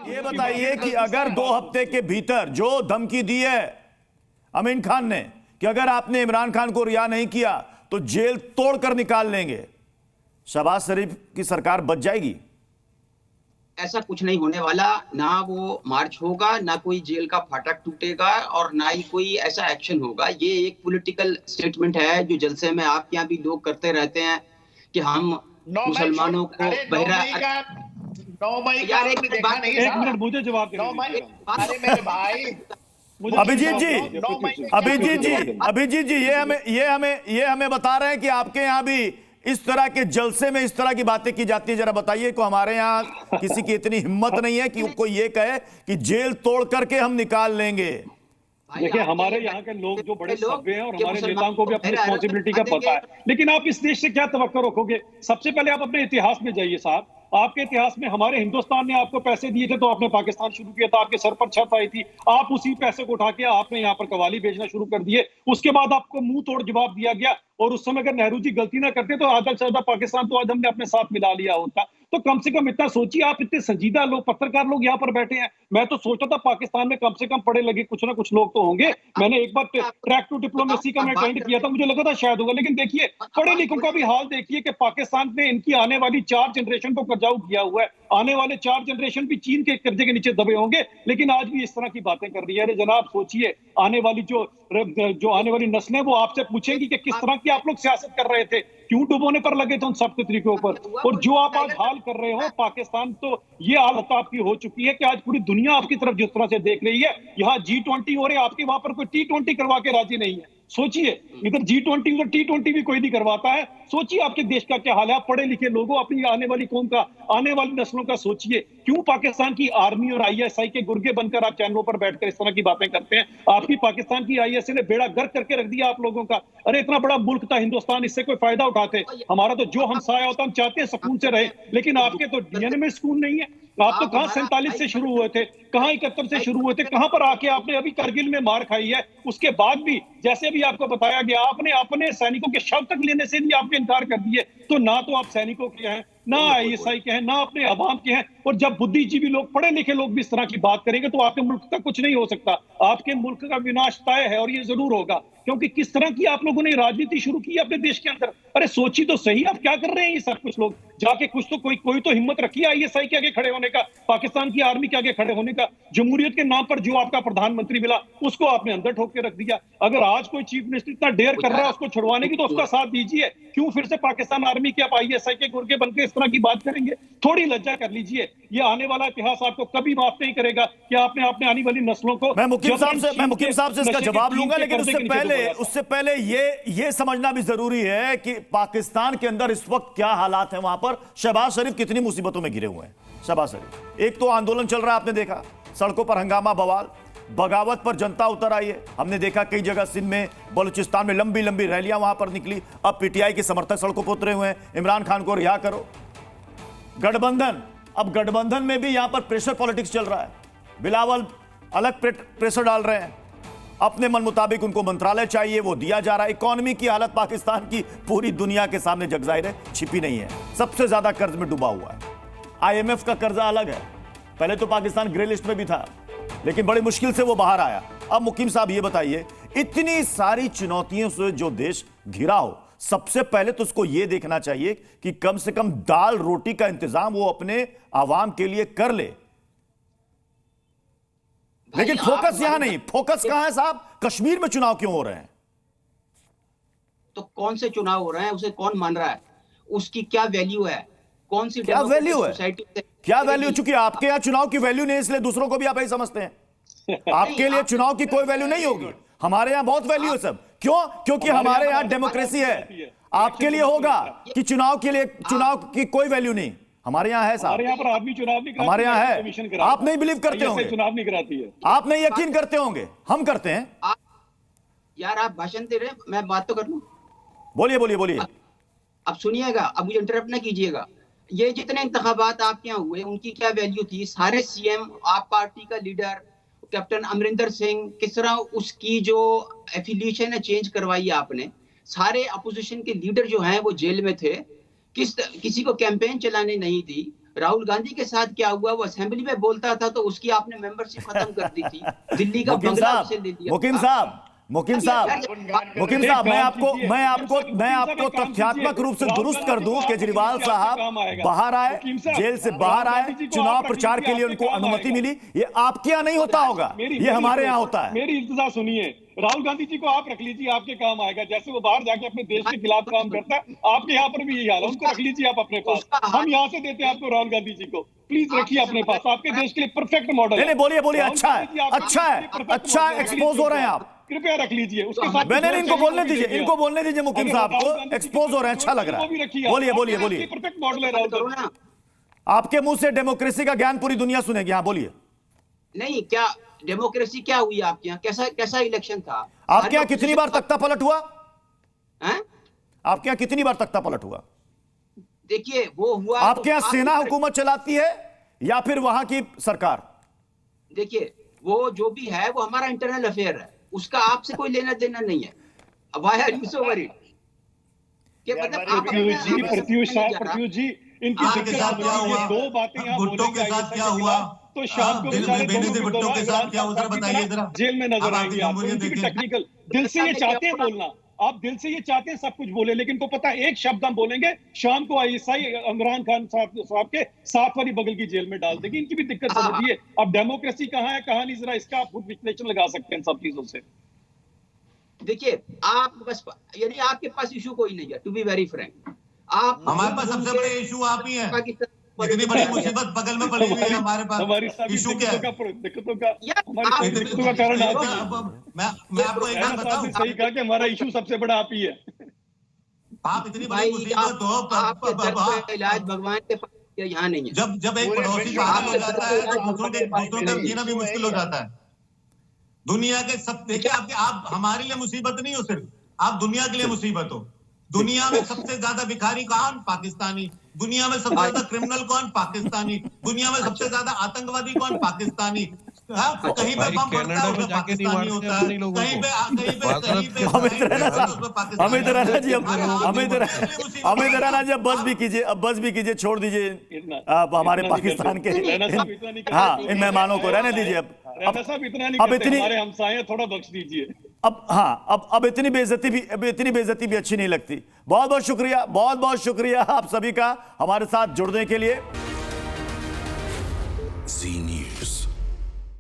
ये बताइए कि अगर 2 हफ्ते के भीतर जो धमकी दी है अमीन खान ने कि अगर आपने इमरान खान को रिहा नहीं किया तो जेल तोड़कर निकाल लेंगे, शहबाज शरीफ की सरकार बच जाएगी? ऐसा कुछ नहीं होने वाला। ना वो मार्च होगा, ना कोई जेल का फाटक टूटेगा और ना ही कोई ऐसा एक्शन होगा। ये एक पॉलिटिकल स्टेटमेंट है जो जलसे में आपके यहाँ भी लोग करते रहते हैं कि हम मुसलमानों को बहरा। 9 मई का आपने देखा नहीं है? 1 मिनट मुझे जवाब देने 9 मई, दीजिएगा। अरे मेरे भाई, अभिजीत जी ये हमें बता रहे हैं कि आपके यहां भी इस तरह के जलसे में इस तरह की बातें की जाती है। जरा बताइए को हमारे यहां किसी की इतनी हिम्मत नहीं है कि कोई ये कहे कि जेल तोड़ करके हम निकाल लेंगे। देखिए, हमारे यहाँ के लोग जो बड़े सभ्य हैं और हमारे नेताओं को भी अपनी रिस्पॉन्सिबिलिटी का पता है, लेकिन आप इस देश से क्या तवक्को रखोगे? सबसे पहले आप अपने इतिहास में जाइए साहब। आपके इतिहास में हमारे हिंदुस्तान ने आपको पैसे दिए थे तो आपने पाकिस्तान शुरू किया था, आपके सर पर छत आई थी, आप उसी पैसे को उठा के आपने यहाँ पर कवाली बेचना शुरू कर दिए। उसके बाद आपको मुंह तोड़ जवाब दिया गया और उस समय अगर नेहरू जी गलती ना करते तो आधा से ज्यादा पाकिस्तान तो आज हमने अपने साथ मिला लिया होता। तो कम से कम इतना सोचिए, आप इतने संजीदा लोग, पत्रकार लोग यहाँ पर बैठे हैं। मैं तो सोचा था पाकिस्तान में कम से कम पढ़े लगे कुछ ना कुछ लोग तो होंगे। मैंने एक बार ट्रैक टू डिप्लोमेसी का मैं अटेंड किया था, मुझे लगा था शायद होगा, लेकिन देखिए पढ़े लिखों का भी हाल देखिए कि पाकिस्तान ने इनकी आने वाली 4 जनरेशन को कर्जाऊ किया हुआ है। आने वाले 4 जनरेशन भी चीन के कर्जे के नीचे दबे होंगे, लेकिन आज भी इस तरह की बातें कर रही है। अरे जनाब सोचिए, आने वाली जो आने वाली नस्लें वो आपसे पूछेंगी कि किस तरह की आप लोग सियासत कर रहे थे, क्यों डुबोने पर लगे थे उन सब के तरीकों पर। और जो आप आज हाल कर रहे हो पाकिस्तान, तो ये हालत आपकी हो चुकी है कि आज पूरी दुनिया आपकी तरफ जिस तरह से देख रही है। यहाँ G20 हो रहे, आपके वहां पर कोई T20 करवा के राजी नहीं है। सोचिए, इधर G20 उधर T20 भी कोई नहीं करवाता है। सोचिए आपके देश का क्या हाल है। आप पढ़े लिखे लोगों, अपनी आने वाली कौम का, आने वाली नस्लों का सोचिए। क्यों पाकिस्तान की आर्मी और ISI के गुर्गे बनकर आप चैनलों पर बैठकर इस तरह की बातें करते हैं? आपकी पाकिस्तान की ISI ने बेड़ा गर्क करके रख दिया आप लोगों का। अरे इतना बड़ा मुल्क था हिंदुस्तान, इससे कोई फायदा उठाते? हमारा तो जो हमसाया होता हम चाहते हैं सुकून से रहे, लेकिन आपके तो DNA में सुकून नहीं है। आप तो कहां 47 से शुरू हुए थे, कहां 71 से शुरू हुए थे, कहां पर आके आपने अभी करगिल में मार खाई है। उसके बाद भी जैसे अभी आपको बताया गया, आपने अपने सैनिकों के शव तक लेने से भी आपने इनकार कर दिए। तो ना तो आप सैनिकों के हैं, ना ISI के हैं, ना अपने अवाम के हैं। और जब बुद्धिजीवी लोग, पढ़े लिखे लोग भी इस तरह की बात करेंगे तो आपके मुल्क का कुछ नहीं हो सकता। आपके मुल्क का विनाश तय है और ये जरूर होगा, क्योंकि किस तरह की आप लोगों ने राजनीति शुरू की अपने देश के अंदर। अरे सोची तो सही, आप क्या कर रहे हैं ये सब कुछ लोग जाके? कुछ तो कोई तो हिम्मत रखिए ISI के आगे खड़े होने का, पाकिस्तान की आर्मी के आगे खड़े होने का। जमहूरियत के नाम पर जो आपका प्रधानमंत्री मिला उसको आपने अंदर ठोक के रख दिया। अगर आज कोई चीफ मिनिस्टर इतना डेयर कर रहा है उसको छुड़वाने की, तो उसका साथ दीजिए। क्यों फिर से पाकिस्तान आर्मी के आप ISI के गुर्गे बनकर इस तरह की बात करेंगे? थोड़ी लज्जा कर लीजिए। ये आने वाला इतिहास आपको कभी माफ नहीं करेगा कि आपने आने वाली नस्लों को। मैं मुकीम साहब से इसका जवाब लूंगा, लेकिन उससे पहले ये समझना भी जरूरी है कि पाकिस्तान के अंदर इस वक्त क्या हालात हैं। वहां पर शहबाज शरीफ कितनी मुसीबतों में घिरे हुए हैं। शहबाज शरीफ, एक तो आंदोलन चल रहा है, आपने देखा सड़कों पर हंगामा, बवाल, बगावत पर जनता उतर आई है। हमने देखा कई जगह सिंध में, बलूचिस्तान में लंबी लंबी रैलियां वहां पर निकली। अब PTI के समर्थक सड़कों पर उतरे हुए हैं, इमरान खान को रिहा करो। गठबंधन, अब गठबंधन में भी यहां पर प्रेशर पॉलिटिक्स चल रहा है। बिलावल अलग प्रेशर डाल रहे हैं, अपने मन मुताबिक उनको मंत्रालय चाहिए, वो दिया जा रहा है। इकोनॉमी की हालत पाकिस्तान की पूरी दुनिया के सामने जगजाहिर है, छिपी नहीं है। सबसे ज्यादा कर्ज में डूबा हुआ है। IMF का कर्जा अलग है, पहले तो पाकिस्तान ग्रे लिस्ट में भी था, लेकिन बड़ी मुश्किल से वो बाहर आया। अब मुकीम साहब ये बताइए, इतनी सारी चुनौतियों से जो देश घिरा हो, सबसे पहले तो उसको ये देखना चाहिए कि कम से कम दाल रोटी का इंतजाम वो अपने आवाम के लिए कर ले। लेकिन फोकस यहां नहीं। फोकस कहां है साहब? कश्मीर में चुनाव क्यों हो रहे हैं? तो कौन से चुनाव हो रहे हैं, उसे कौन मान रहा है? उसकी क्या वैल्यू है? कौन सी क्या वैल्यू है? क्या वैल्यू? चूंकि आपके यहां चुनाव की वैल्यू नहीं, इसलिए दूसरों को भी आप यही समझते हैं। आपके लिए चुनाव की कोई वैल्यू नहीं होगी, हमारे यहां बहुत वैल्यू है सब। क्यों? क्योंकि हमारे यहां डेमोक्रेसी है। आपके लिए होगा कि चुनाव की कोई वैल्यू नहीं, हमारे यहाँ है साहब। हमारे यहाँ पर आदमी चुनाव नहीं कराती, हमारे यहाँ है। आप नहीं बिलीव करते होंगे, चुनाव नहीं कराती है। आप नहीं यकीन करते होंगे, हम करते हैं। यार आप भाषण दे रहे हैं, मैं बात तो कर लूं। बोलिए। अब सुनिएगा, अब मुझे इंटरप्ट ना कीजिएगा। ये जितने इंतखाबात आपके यहाँ हुए उनकी क्या वैल्यू थी? सारे CM, आप पार्टी का लीडर कैप्टन अमरिंदर सिंह, किस तरह उसकी जो एफिलिएशन है चेंज करवाई आपने। सारे अपोजिशन के लीडर जो हैं वो जेल में थे, किसी को कैंपेन चलाने नहीं दी। राहुल गांधी के साथ क्या हुआ, वो असेंबली में बोलता था तो उसकी आपने मेंबरशिप खत्म कर दी थी, दिल्ली का बंगला उससे ले लिया। मुकीम साहब, मैं आपको तथ्यात्मक रूप से दुरुस्त कर दूं। केजरीवाल साहब बाहर आए, जेल से बाहर आए, चुनाव प्रचार के लिए उनको अनुमति मिली। ये आपके यहाँ नहीं होता होगा, ये हमारे यहाँ होता है। मेरी इंतजार सुनिए, राहुल गांधी जी को आप रख लीजिए, आपके काम आएगा। जैसे वो बाहर जाके अपने देश के खिलाफ काम करता है, आपके यहाँ पर भी यही हाल है। उनको रख लीजिए आप अपने पास, हम यहाँ से देते हैं आपको राहुल गांधी जी को। प्लीज रखिए अपने पास, आपके देश के लिए परफेक्ट मॉडल। नहीं, बोलिए, अच्छा है, एक्सपोज हो रहे हैं आप, कृपया रख लीजिए। उसके साथ मैंने इनको बोलने दीजिए मुकीम साहब को, एक्सपोज हो रहे हैं, अच्छा लग रहा है। बोलिए। परफेक्ट मॉडल है राहुल गांधी। आपके मुंह से डेमोक्रेसी का ज्ञान पूरी दुनिया सुनेगी। हाँ बोलिए। नहीं, क्या डेमोक्रेसी क्या हुई आपके यहाँ? कैसा इलेक्शन था आपके यहाँ? कितनी बार तख्ता पलट हुआ है? आपके यहाँ कितनी बार तख्ता पलट हुआ? देखिए, वो हुआ आपके यहाँ सेना हुकूमत चलाती है या फिर वहां की सरकार? देखिए, वो जो भी है वो हमारा इंटरनल अफेयर है, उसका आपसे कोई लेना देना नहीं है। Why are you so worried? कि मतलब आप प्रत्युष जी इनकी दो बातें यहाँ भुट्टो के साथ क्या हुआ, तो शाम को बेनजीर भुट्टो के साथ क्या उधर बताइए जरा। जेल में नजर आएंगे आप। टेक्निकल दिल से ये चाहते हैं बोलना, आप दिल से ये चाहते हैं सब कुछ बोले, लेकिन को पता है एक शब्द हम बोलेंगे शाम को आईएसआई इमरान खान साहब के 7 वाली बगल की जेल में डाल देगी। इनकी भी दिक्कत समझिए। अब डेमोक्रेसी कहाँ है कहाँ नहीं, जरा इसका आप खुद विश्लेषण लगा सकते हैं सब चीजों से। देखिए, आप बस यानी आपके पास इशू कोई नहीं है, टू बी वेरी फ्रैंक। आप हमारे पास सबसे बड़े इशू आप ही हैं। इतनी बड़ी मुसीबत बगल में पड़ी हुई है हमारे पास, इशू क्या है? दिक्कतों का कारण मैं आपको एक बात बताऊं, सही कहा कि हमारा इशू सबसे बड़ा आप ही है। आप इतनी बड़ी मुसीबत हो, इलाज भगवान के पास यहाँ नहीं है। जब एक पड़ोसी पागल हो जाता है तो दूसरों का जीना भी मुश्किल हो जाता है। दुनिया के सब देखिए, आप हमारे लिए मुसीबत नहीं हो, सिर्फ आप दुनिया के लिए मुसीबत हो। दुनिया में सबसे ज्यादा भिखारी कौन? पाकिस्तानी। दुनिया में सबसे ज्यादा क्रिमिनल कौन? पाकिस्तानी। दुनिया में सबसे ज्यादा आतंकवादी कौन? पाकिस्तानी। कहीं पे बम पड़ता है उसमें पाकिस्तानी होता है, कहीं पे अमित राणा जी, अब बस भी कीजिए, छोड़ दीजिए अब हमारे पाकिस्तान के हाँ इन मेहमानों को रहने दीजिए। अब इतनी हमसाए थोड़ा बख्श दीजिए। अब इतनी बेइज्जती भी अच्छी नहीं लगती। बहुत बहुत शुक्रिया आप सभी का हमारे साथ जुड़ने के लिए।